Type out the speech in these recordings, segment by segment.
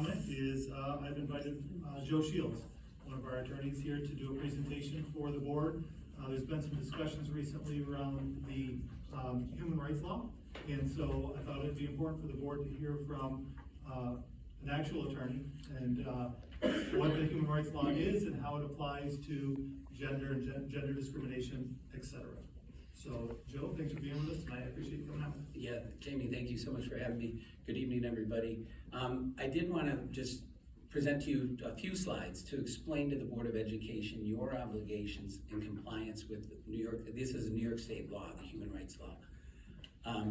on it is I've invited Joe Shields, one of our attorneys here, to do a presentation for the board. There's been some discussions recently around the human rights law, and so I thought it'd be important for the board to hear from an actual attorney and what the human rights law is and how it applies to gender and gender discrimination, etc. So, Joe, thanks for being with us tonight. I appreciate you coming out. Yeah, Jamie, thank you so much for having me. Good evening, everybody. I did want to just present to you a few slides to explain to the Board of Education your obligations in compliance with New York. This is a New York State law, the Human Rights Law.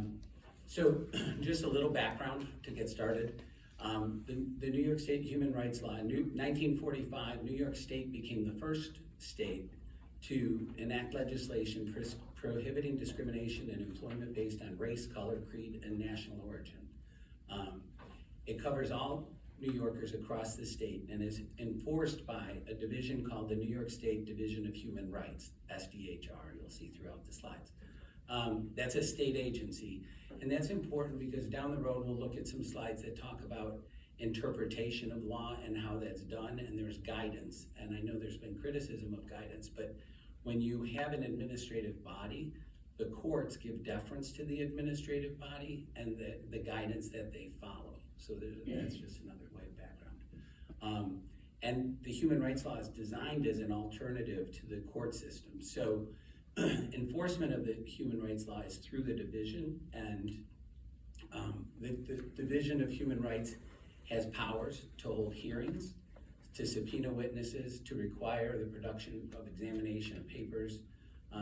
So, just a little background to get started. The New York State Human Rights Law, in 1945, New York State became the first state to enact legislation prohibiting discrimination in employment based on race, color, creed, and national origin. It covers all New Yorkers across the state and is enforced by a division called the New York State Division of Human Rights, SDHR, you'll see throughout the slides. That's a state agency, and that's important because down the road we'll look at some slides that talk about interpretation of law and how that's done, and there's guidance. And I know there's been criticism of guidance, but when you have an administrative body, the courts give deference to the administrative body and the guidance that they follow. So that's just another way of background. And the human rights law is designed as an alternative to the court system. So enforcement of the human rights law is through the division, and the Division of Human Rights has powers to hold hearings, to subpoena witnesses, to require the production of examination of papers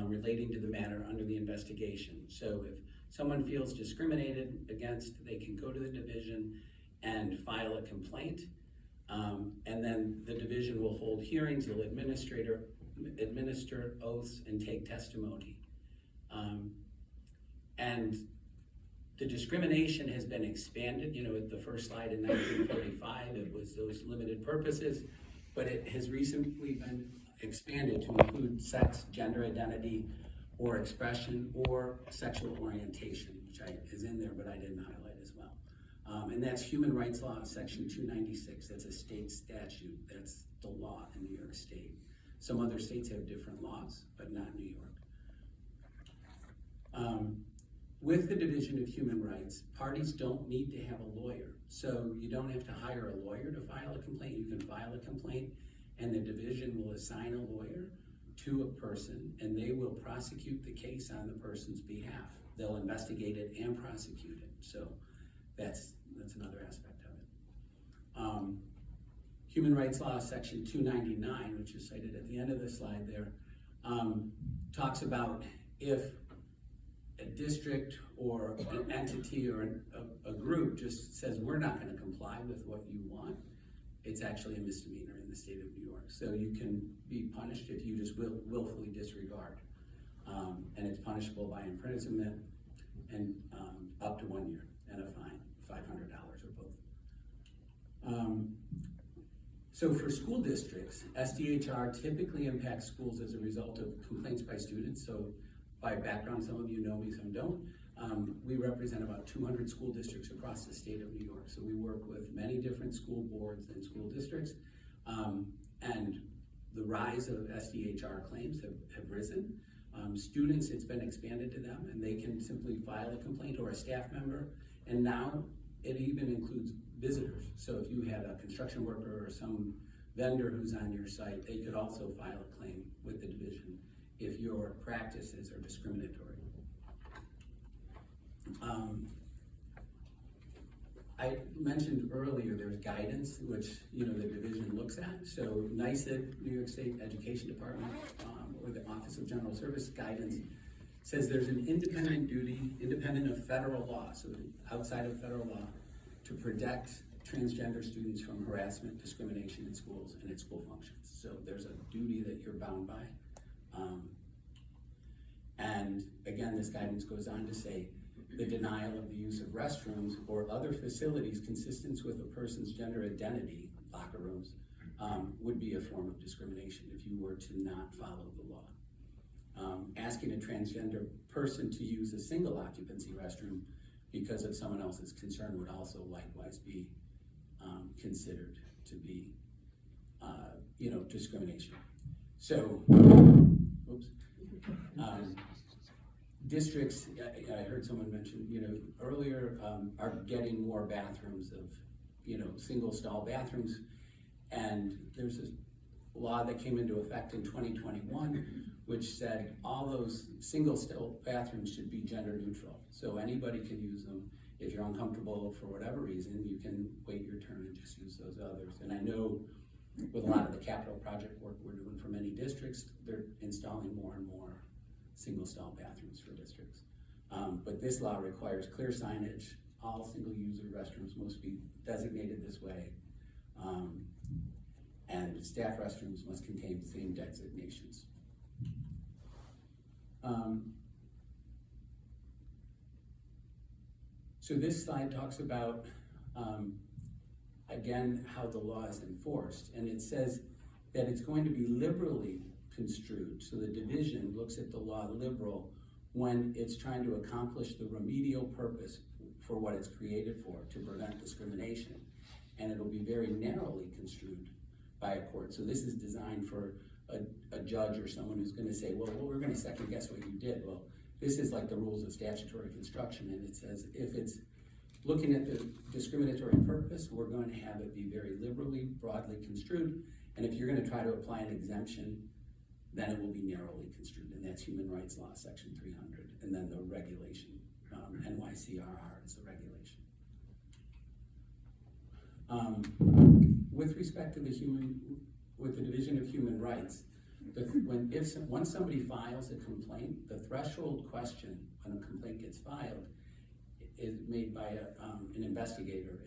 relating to the matter under the investigation. So if someone feels discriminated against, they can go to the division and file a complaint, and then the division will hold hearings, they'll administer oaths and take testimony. And the discrimination has been expanded. You know, at the first slide in 1945, it was those limited purposes, but it has recently been expanded to include sex, gender identity, or expression, or sexual orientation, which is in there, but I didn't highlight as well. And that's Human Rights Law, Section 296. That's a state statute. That's the law in New York State. Some other states have different laws, but not New York. With the Division of Human Rights, parties don't need to have a lawyer. So you don't have to hire a lawyer to file a complaint. You can file a complaint, and the division will assign a lawyer to a person, and they will prosecute the case on the person's behalf. They'll investigate it and prosecute it. So that's another aspect of it. Human Rights Law, Section 299, which is cited at the end of the slide there, talks about if a district or an entity or a group just says, we're not going to comply with what you want, it's actually a misdemeanor in the state of New York. So you can be punished if you just willfully disregard. And it's punishable by imprisonment and up to 1 year and a fine, $500 or both. So for school districts, SDHR typically impacts schools as a result of complaints by students. So by background, some of you know me, some don't. We represent about 200 school districts across the state of New York. So we work with many different school boards and school districts. And the rise of SDHR claims have risen. Students, it's been expanded to them, and they can simply file a complaint, or a staff member. And now it even includes visitors. So if you had a construction worker or some vendor who's on your site, they could also file a claim with the division if your practices are discriminatory. I mentioned earlier there's guidance, which the division looks at. So NYSED, New York State Education Department, or the Office of General Service Guidance, says there's an independent duty, independent of federal law, so outside of federal law, to protect transgender students from harassment, discrimination in schools and in school functions. So there's a duty that you're bound by. And again, this guidance goes on to say the denial of the use of restrooms or other facilities consistent with a person's gender identity, locker rooms, would be a form of discrimination if you were to not follow the law. Asking a transgender person to use a single occupancy restroom because of someone else's concern would also likewise be considered to be, discrimination. So, oops. Districts, I heard someone mention, earlier, are getting more bathrooms of, single stall bathrooms. And there's a law that came into effect in 2021, which said all those single stall bathrooms should be gender neutral. So anybody can use them. If you're uncomfortable for whatever reason, you can wait your turn and just use those others. And I know with a lot of the capital project work we're doing for many districts, they're installing more and more single stall bathrooms for districts. But this law requires clear signage. All single user restrooms must be designated this way. And staff restrooms must contain the same designations. So this slide talks about, again, how the law is enforced. And it says that it's going to be liberally construed. So the division looks at the law liberal when it's trying to accomplish the remedial purpose for what it's created for, to prevent discrimination. And it'll be very narrowly construed by a court. So this is designed for a judge or someone who's gonna say, well, we're gonna second guess what you did. Well, this is like the rules of statutory construction, and it says if it's looking at the discriminatory purpose, we're going to have it be very liberally, broadly construed. And if you're gonna try to apply an exemption, then it will be narrowly construed, and that's Human Rights Law, Section 300, and then the regulation, NYCRR is the regulation. With respect to the Division of Human Rights, once somebody files a complaint, the threshold question when a complaint gets filed is made by an investigator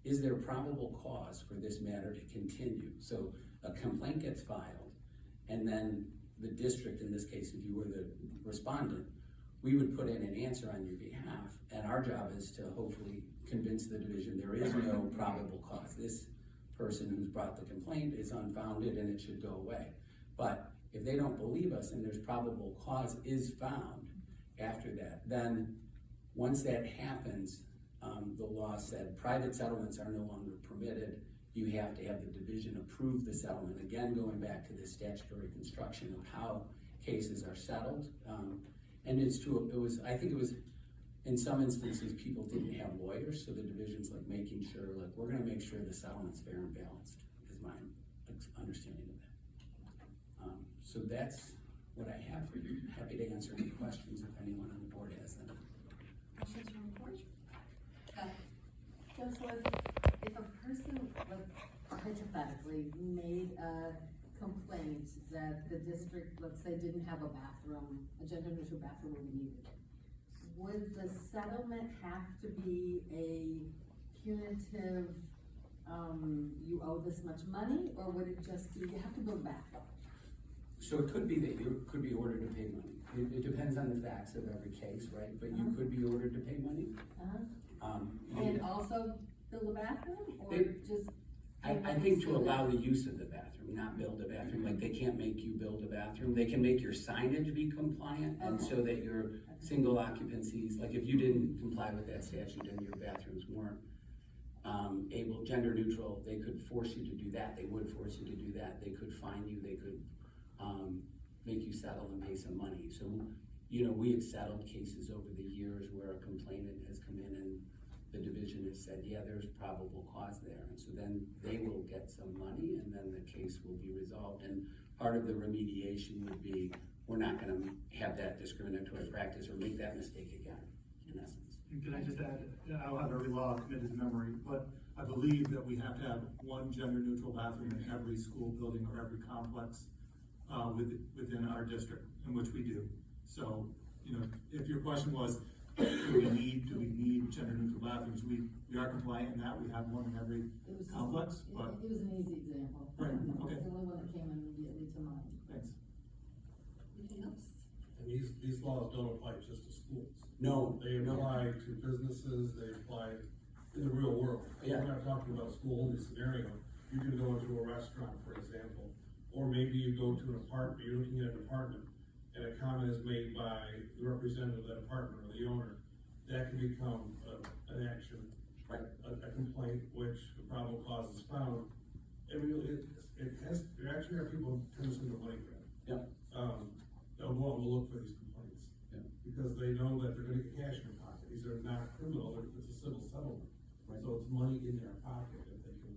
is there probable cause for this matter to continue? So a complaint gets filed, and then the district, in this case, if you were the respondent, we would put in an answer on your behalf, and our job is to hopefully convince the division there is no probable cause. This person who's brought the complaint is unfounded and it should go away. But if they don't believe us and there's probable cause is found after that, then once that happens, the law said private settlements are no longer permitted. You have to have the division approve the settlement. Again, going back to this statutory construction of how cases are settled. And I think it was, in some instances, people didn't have lawyers, so the division's like making sure, we're gonna make sure the settlement's fair and balanced, is my understanding of that. So that's what I have for you. Happy to answer any questions if anyone on the board has them. Questions from the board? Joseph, if a person, hypothetically, made a complaint that the district, let's say, didn't have a bathroom, a gender-neutral bathroom would be needed, would the settlement have to be a punitive, you owe this much money, or would it just be, you have to build a bathroom? So it could be that you could be ordered to pay money. It depends on the facts of every case, right? But you could be ordered to pay money. And also build a bathroom, or just? I think to allow the use of the bathroom, not build a bathroom. Like, they can't make you build a bathroom. They can make your signage be compliant, and so that your single occupancies, like if you didn't comply with that statute and your bathrooms weren't gender neutral, they could force you to do that. They would force you to do that. They could fine you. They could make you settle and pay some money. So, we have settled cases over the years where a complainant has come in and the division has said, yeah, there's probable cause there. And so then they will get some money, and then the case will be resolved. And part of the remediation would be, we're not gonna have that discriminatory practice or make that mistake again, in essence. And can I just add, I don't have every law committed to memory, but I believe that we have to have one gender-neutral bathroom in every school building or every complex within our district, in which we do. So, if your question was, do we need gender-neutral bathrooms? We are compliant in that. We have one in every complex, but. It was an easy example. Right, okay. It's the only one that came immediately to mind. Thanks. Anything else? And these laws don't apply just to schools. No. They apply to businesses, they apply in the real world. Yeah. We're not talking about a school-only scenario. You can go into a restaurant, for example, or maybe you go to an apartment, you're looking at an apartment, and a comment is made by the representative of that apartment or the owner. That can become an action Right. a complaint which the probable cause is found, I mean, it actually have people turn this into money grab. Yeah. They'll go out and look for these complaints. Yeah. Because they know that they're gonna get cash in their pocket, these are not criminal, it's a civil settlement. Right. So it's money in their pocket if they can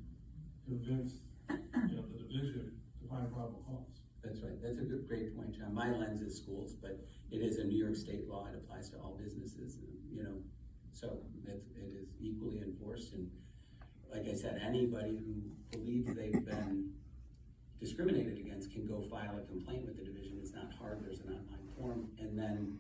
convince, the division to find probable cause. That's right, that's a great point, John. My lens is schools, but it is a New York State law, it applies to all businesses, so it is equally enforced, and like I said, anybody who believes they've been discriminated against can go file a complaint with the division. It's not hard, there's an online form, and then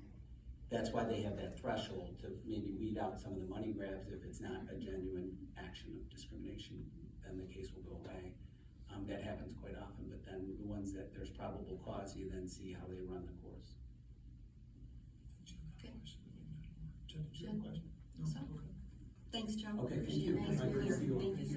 that's why they have that threshold to maybe weed out some of the money grabs. If it's not a genuine action of discrimination, then the case will go away. That happens quite often, but then the ones that there's probable cause, you then see how they run the course. Okay. Jen, do you have a question? No? So, Okay. thanks, Joe. Okay, thank Appreciate you. it. Thanks for Thank your, you. thank you